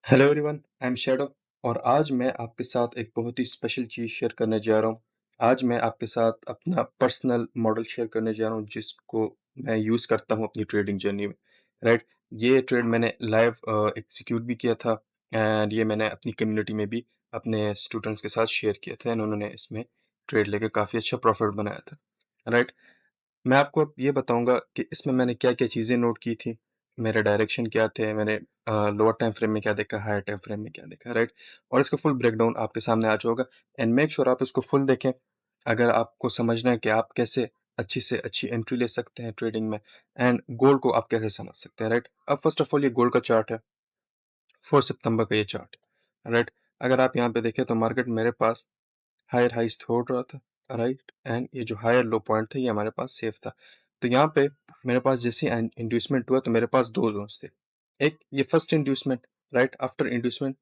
Hello everyone, I am shadow और आज मैं आपके साथ एक बहुत ही स्पेशल चीज़ शेयर करने जा रहा हूँ। आज मैं आपके साथ अपना पर्सनल मॉडल शेयर करने जा रहा हूँ जिसको मैं यूज़ करता हूँ अपनी ट्रेडिंग जर्नी में, राइट? ये ट्रेड मैंने लाइव एग्जीक्यूट भी किया था एंड ये मैंने अपनी कम्युनिटी में भी अपने स्टूडेंट्स के साथ शेयर किया था एंड उन्होंने इसमें ट्रेड लेके काफ़ी अच्छा प्रॉफिट बनाया था, राइट? मैं आपको अब ये बताऊँगा कि इसमें मैंने क्या-क्या चीज़ें नोट की थी, मेरे डायरेक्शन क्या थे, मैंने लोअर टाइम फ्रेम में क्या देखा, हायर टाइम फ्रेम में क्या देखा, राइट? और इसका फुल ब्रेकडाउन आपके सामने आ जाएगा होगा एंड मेक श्योर आप इसको फुल देखें, अगर आपको समझना है कि आप कैसे अच्छी से अच्छी एंट्री ले सकते हैं ट्रेडिंग में एंड गोल को आप कैसे समझ सकते हैं, राइट? अब फर्स्ट ऑफ ऑल ये गोल्ड का चार्ट है, 4 सितंबर का ये चार्ट, राइट? अगर आप यहाँ पे देखें तो मार्केट मेरे पास हायर हाइज छोड़ रहा था, राइट? एंड ये जो हायर लो पॉइंट था ये हमारे पास सेफ था। तो यहाँ पे मेरे पास जैसे इंड्यूसमेंट हुआ तो मेरे पास दो जोन्स थे। एक ये first inducement, right? After inducement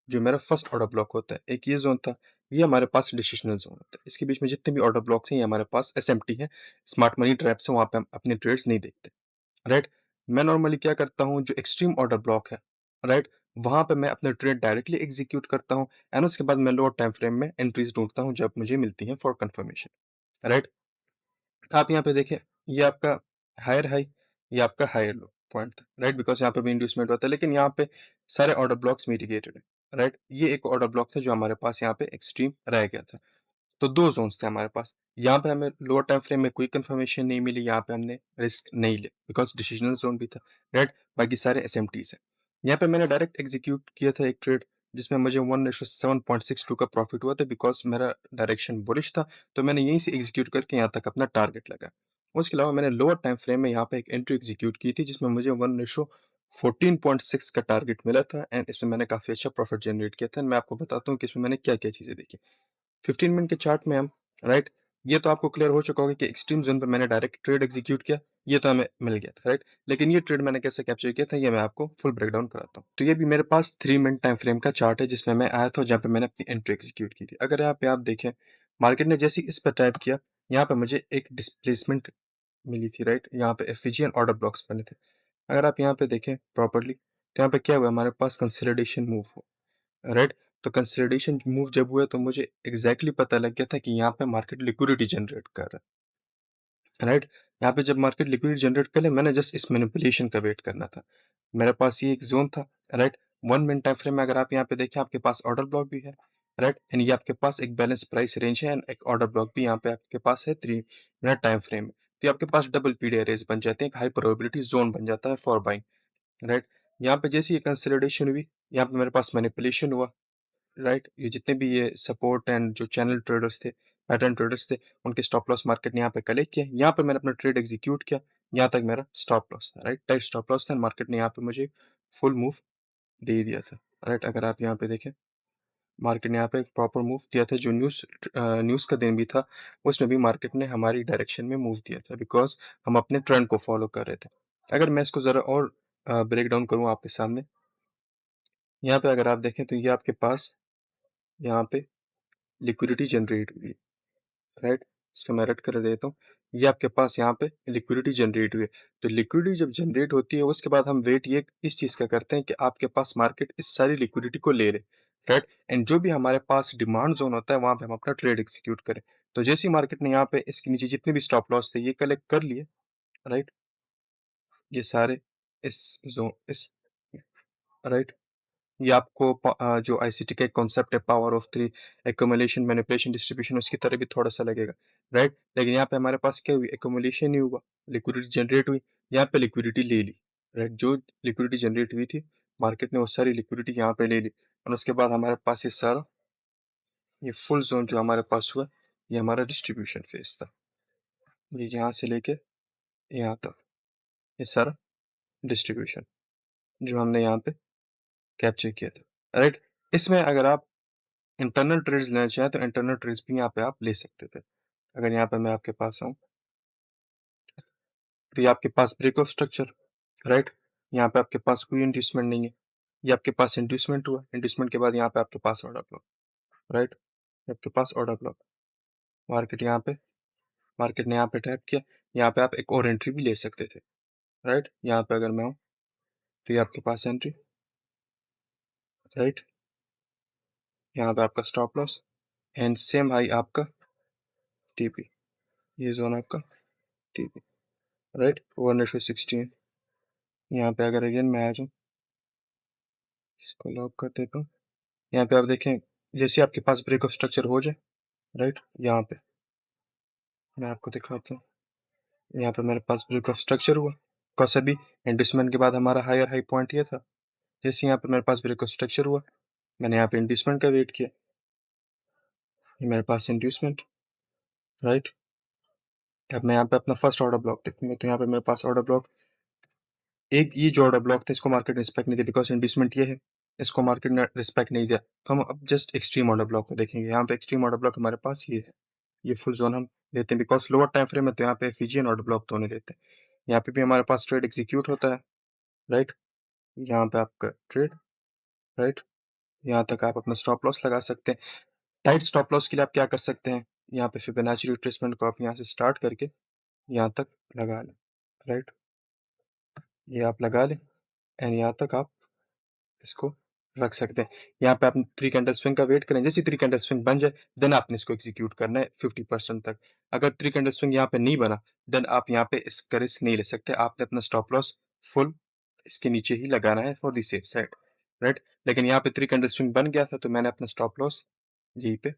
जो मेरा फर्स्ट ऑर्डर ब्लॉक होता है, एक ये जोन था, ये हमारे पास डिसिशनल जोन होता है। इसके बीच में जितने भी ऑर्डर ब्लॉक्स हैं ये हमारे पास एसएमटी है, स्मार्ट मनी ट्रैप्स है, वहाँ पे हम अपने ट्रेड्स नहीं देखते, राइट? मैं नॉर्मली क्या करता हूँ, जो एक्सट्रीम ऑर्डर ब्लॉक है, राइट? वहाँ पे मैं अपने ट्रेड डायरेक्टली एग्जीक्यूट करता हूँ एंड उसके बाद मैं लोअर टाइम फ्रेम में एंट्रीज ढूंढता हूँ जब मुझे मिलती हैं फॉर कंफर्मेशन, राइट? आप यहाँ पे देखें, ये आपका हायर हाई, ये आपका हायर लो पॉइंट था, राइट? बिकॉज यहाँ पे भी इंड्यूसमेंट होता है, लेकिन यहाँ पे सारे ऑर्डर ब्लॉक्स मिटिगेटेड है, राइट? ये एक ऑर्डर ब्लॉक था जो हमारे पास यहाँ पे एक्सट्रीम रह गया था। तो 2 ज़ोन्स थे हमारे पास। यहाँ पे हमें लोअर टाइम फ्रेम में कोई कंफर्मेशन नहीं मिली, यहाँ पे हमने रिस्क नहीं लिया बिकॉज़ डिसिजनल ज़ोन भी था, राइट? बाकी सारे एसएमटीज़ हैं। यहाँ पे मैंने डायरेक्ट एग्ज़ीक्यूट किया था एक ट्रेड जिसमें मुझे 1:7.62 का प्रॉफ़िट हुआ था बिकॉज़ मेरा डायरेक्शन बुलिश था, तो मैंने यहीं से एग्ज़ीक्यूट करके यहाँ तक अपना टारगेट लगाया। उसके अलावा मैंने लोअर टाइम फ्रेम में यहाँ पे एक एंट्री एग्ज़ीक्यूट की थी जिसमें मुझे 1:14.6 का टारगेट मिला था एंड इसमें मैंने काफ़ी अच्छा प्रॉफ़िट जनरेट किया था एंड मैं आपको बताता हूँ कि इसमें मैंने क्या-क्या चीज़ें देखी। 15 मिनट के चार्ट में हम, राइट? ये तो आपको क्लियर हो चुका होगा कि एक्सट्रीम ज़ोन पे मैंने डायरेक्ट ट्रेड एग्ज़ीक्यूट किया, ये तो हमें मिल गया था, राइट? लेकिन ये ट्रेड मैंने कैसे कैप्चर किया था, ये मैं आपको फुल ब्रेकडाउन कराता हूँ। तो ये भी मेरे पास 3 मिनट टाइम फ्रेम का चार्ट है जिसमें मैं आया था, जहाँ पे मैंने अपनी एंट्री एग्ज़ीक्यूट की थी। अगर यहाँ पे आप देखें, मार्केट ने जैसे ही इस पे टैप किया, यहाँ पे मुझे एक डिस्प्लेसमेंट मिली थी, राइट? यहाँ पे एफवीजी एंड ऑर्डर ब्लॉक्स बने थे। अगर आप यहाँ पे देखें प्रॉपर्ली, तो यहाँ पे क्या हुआ, हमारे पास कंसोलिडेशन मूव हुआ, राइट? तो कंसोलिडेशन मूव जब हुआ तो मुझे एग्जैक्टली पता लग गया था कि यहाँ पे मार्केट लिक्विडिटी जनरेट कर रहा है, राइट? यहाँ पे जब मार्केट लिक्विडिटी जनरेट कर ले, मैंने जस्ट इस मैनिपुलेशन का वेट करना था। मेरे पास ये एक जोन था, राइट? 1 मिनट टाइम फ्रेम में अगर आप यहाँ पे देखें, आपके पास ऑर्डर ब्लॉक भी है, राइट? एंड ये आपके पास एक बैलेंस प्राइस रेंज है एंड एक ऑर्डर ब्लॉक भी यहाँ पे आपके पास है 3 मिनट टाइम फ्रेम में। तो ये आपके पास डबल पीडी एरेज बन जाते हैं, एक हाई प्रोबेबिलिटी जोन बन जाता है फॉर बाइंग, राइट? यहाँ पे जैसे ये कंसोलिडेशन हुई, यहाँ पे मेरे पास मैनिपुलेशन हुआ, राइट? ये जितने भी ये सपोर्ट एंड जो चैनल ट्रेडर्स थे, पैटर्न ट्रेडर्स थे, उनके स्टॉप लॉस मार्केट ने यहाँ पे कलेक्ट किया, यहाँ पे मैंने अपना ट्रेड एग्जीक्यूट किया, यहाँ तक मेरा स्टॉप लॉस था, राइट? टाइट स्टॉप लॉस था, मार्केट ने यहाँ पे मुझे फुल मूव दे ही दिया था, राइट? अगर आप यहाँ पे देखें, मार्केट ने यहाँ पे एक प्रॉपर मूव दिया था, जो न्यूज़ का दिन भी था, उसमें भी मार्केट ने हमारी डायरेक्शन में मूव दिया था बिकॉज हम अपने ट्रेंड को फॉलो कर रहे थे। अगर मैं इसको ज़रा और ब्रेक डाउन करूँ आपके सामने, यहाँ पे अगर आप देखें तो ये आपके पास यहाँ पे लिक्विडिटी जनरेट हुई, राइट? इसको मैं रेड कर देता हूँ। ये आपके पास यहाँ पे लिक्विडिटी जनरेट हुई है। तो लिक्विडिटी जब जनरेट होती है, उसके बाद हम वेट ये इस चीज़ का करते हैं कि आपके पास मार्केट इस सारी लिक्विडिटी को ले ले, राइट? एंड जो भी हमारे पास डिमांड जोन होता है, वहाँ पे हम अपना ट्रेड एग्जीक्यूट करें। तो जैसे ही मार्केट ने यहाँ पे इसके नीचे जितने भी स्टॉप लॉस थे, ये कलेक्ट कर लिए, राइट? ये सारे इस राइट? ये आपको जो आईसीटी का एक कॉन्सेप्ट है, power of three, accumulation, manipulation, distribution, उसकी तरह भी थोड़ा सा लगेगा, राइट? लेकिन यहाँ पे हमारे पास क्या हुई, एक्यूमुलेशन नहीं हुआ, लिक्विडिटी जनरेट हुई, यहाँ पे लिक्विडिटी ले ली, राइट? जो लिक्विडिटी जनरेट हुई थी, मार्केट ने वो सारी लिक्विडिटी यहाँ पे ले ली और उसके बाद हमारे पास ये सारा, ये फुल जोन जो हमारे पास हुआ, ये हमारा डिस्ट्रीब्यूशन फेज था। ये यहाँ से लेके यहाँ तक, ये सारा डिस्ट्रीब्यूशन जो हमने यहाँ पे कैप्चर किया था, राइट? इसमें अगर आप इंटरनल ट्रेड्स लेना चाहें तो इंटरनल ट्रेड्स भी यहाँ पे आप ले सकते थे। अगर यहाँ पे मैं आपके पास आऊँ, तो ये आपके पास ब्रेक ऑफ स्ट्रक्चर, राइट? यहाँ पे आपके पास कोई इंड्यूसमेंट नहीं है। ये आपके पास इंड्यूसमेंट हुआ, इंड्यूसमेंट के बाद यहाँ पे आपके पास ऑर्डर ब्लॉक, राइट? आपके पास ऑर्डर ब्लॉक, मार्केट यहाँ पे, मार्केट ने यहाँ पे टैप किया, यहाँ पे आप एक और एंट्री भी ले सकते थे, राइट? यहाँ पे अगर मैं आऊँ, तो ये आपके पास एंट्री, राइट? यहाँ पे आपका stop loss and same high आपका टीपी, ये ज़ोन आपका टीपी, राइट? 1:16। यहाँ पे अगर अगेन मैं आ जाऊँ, इसको लॉक कर देता हूँ। यहाँ पे आप देखें, जैसे आपके पास ब्रेक ऑफ स्ट्रक्चर हो जाए, राइट? यहाँ पे मैं आपको दिखाता हूँ। यहाँ पे मेरे पास ब्रेक ऑफ स्ट्रक्चर हुआ, बिकॉज़ अभी इंडस्टमेंट के बाद हमारा हायर हाई पॉइंट ये था। जैसे यहाँ पे मेरे पास ब्रेक ऑफ स्ट्रक्चर हुआ, मैंने यहाँ पे इंड्यूसमेंट का वेट किया, ये मेरे पास इंड्यूसमेंट, राइट? अब मैं यहाँ पे अपना फर्स्ट ऑर्डर ब्लॉक देखूँगा, तो यहाँ पे मेरे पास ऑर्डर ब्लॉक, एक ये जो ऑर्डर ब्लॉक था, इसको मार्केट ने रिस्पेक्ट नहीं दिया, बिकॉज़ इंड्यूसमेंट ये है, इसको मार्केट ने रिस्पेक्ट नहीं दिया। तो हम अब जस्ट एक्सट्रीम ऑर्डर ब्लॉक को देखेंगे। यहाँ पे एक्सट्रीम ऑर्डर ब्लॉक हमारे पास ये है, ये फुल ज़ोन हम लेते हैं, बिकॉज़ लोअर टाइम फ्रेम है, तो यहाँ पे एफईजीएन ऑर्डर ब्लॉक तो होने देते हैं। यहाँ पे भी हमारे पास ट्रेड एग्जीक्यूट होता है, राइट? यहाँ पे आपका ट्रेड, राइट? यहाँ तक आप अपना स्टॉप लॉस लगा सकते हैं। टाइट स्टॉप लॉस के लिए आप क्या कर सकते हैं, यहाँ पे फिबोनाची रिट्रेसमेंट को आप यहाँ से स्टार्ट करके यहाँ तक लगा लें, राइट? ये आप लगा लें एंड यहाँ तक आप इसको रख सकते हैं। यहाँ पे आप 3 कैंडल स्विंग का वेट करें, जैसे 3 कैंडल स्विंग बन जाए, देन आपने इसको एग्जीक्यूट करना है 50% तक। अगर 3 कैंडल स्विंग यहाँ पे नहीं बना, देन आप यहाँ पे इसका रिस्क नहीं ले सकते, आपने अपना स्टॉप लॉस फुल इसके नीचे ही लगाना है for the safe side, right? लेकिन यहाँ पे 3 कैंडल स्विंग बन गया था, तो मैंने अपना स्टॉप लॉस यहीं पे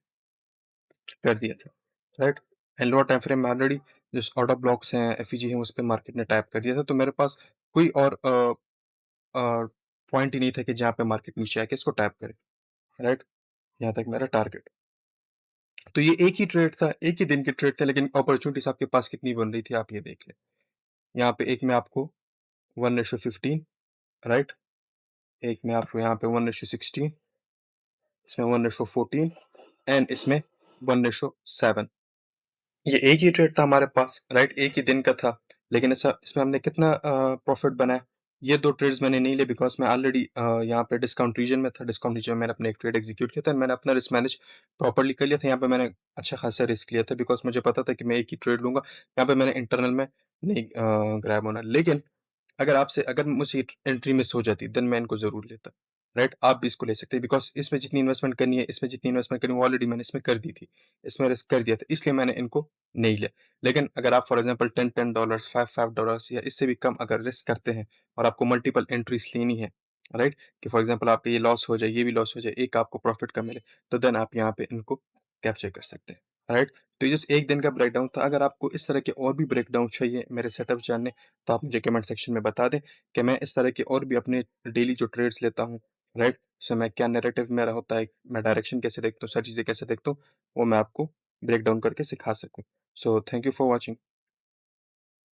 कर दिया था, right? And lower time frame में ऑलरेडी जो ऑर्डर ब्लॉक्स हैं, एफईजी हैं, उस पे मार्केट ने टैप कर दिया था, तो मेरे पास कोई और पॉइंट ही नहीं था कि जहाँ पे मार्केट नीचे आके इसको टैप करे, राइट? यहाँ तक मेरा टारगेट। तो ये एक ही ट्रेड था, एक ही दिन की ट्रेड था, लेकिन अपॉर्चुनिटीज़ आपके पास कितनी बन रही थी, आप ये देख लें। यहाँ पे एक में आपको 1:15, राइट? एक में आपको यहाँ पे 1:16, इसमें 1:14 एंड इसमें 1:7। ये एक ही ट्रेड था हमारे पास, राइट? एक ही दिन का था, लेकिन ऐसा इसमें हमने कितना प्रॉफिट बनाया? ये 2 ट्रेड्स मैंने नहीं लिए, बिकॉज़ मैं ऑलरेडी यहाँ पे डिस्काउंट रीजन में था। डिस्काउंट रीजन में मैंने अपना एक ट्रेड एग्जीक्यूट किया था, मैंने अपना रिस्क मैनेज प्रॉपर्ली कर लिया था। यहाँ पे मैंने अच्छा खासा रिस्क लिया था, बिकॉज़ मुझे पता था कि मैं एक ही ट्रेड लूँगा। यहाँ पे मैंने इंटरनल में नहीं ग्रैब होना। लेकिन अगर मुझसे एंट्री मिस हो जाती, देन मैं इनको ज़रूर लेता, राइट? आप भी इसको ले सकते हैं, बिकॉज़ इसमें जितनी इन्वेस्टमेंट करनी है, इसमें जितनी इन्वेस्टमेंट करनी है, वो ऑलरेडी मैंने इसमें कर दी थी। इसमें रिस्क कर दिया था, इसलिए मैंने इनको नहीं लिया। लेकिन अगर आप फॉर एग्ज़ाम्पल $10 $5 या इससे भी कम अगर रिस्क करते हैं और आपको मल्टीपल एंट्रीज़ लेनी है, राइट? कि फॉर एग्ज़ाम्पल आपका ये लॉस हो जाए, ये भी लॉस हो जाए, एक आपको प्रॉफिट का मिले, तो देन आप यहाँ पे इनको कैप्चर कर सकते हैं, राइट? तो ये जस्ट एक दिन का ब्रेकडाउन था। अगर आपको इस तरह के और भी ब्रेकडाउन चाहिए मेरे सेटअप जानने, तो आप मुझे कमेंट सेक्शन में बता दें कि मैं इस तरह के और भी अपने डेली जो ट्रेड्स लेता हूँ, राइट? उसमें मैं क्या नैरेटिव मेरा होता है, मैं डायरेक्शन कैसे देखता हूँ, सारी चीज़ें कैसे देखता हूँ, वो मैं आपको ब्रेक डाउन करके सिखा सकूँ। So thank you for watching.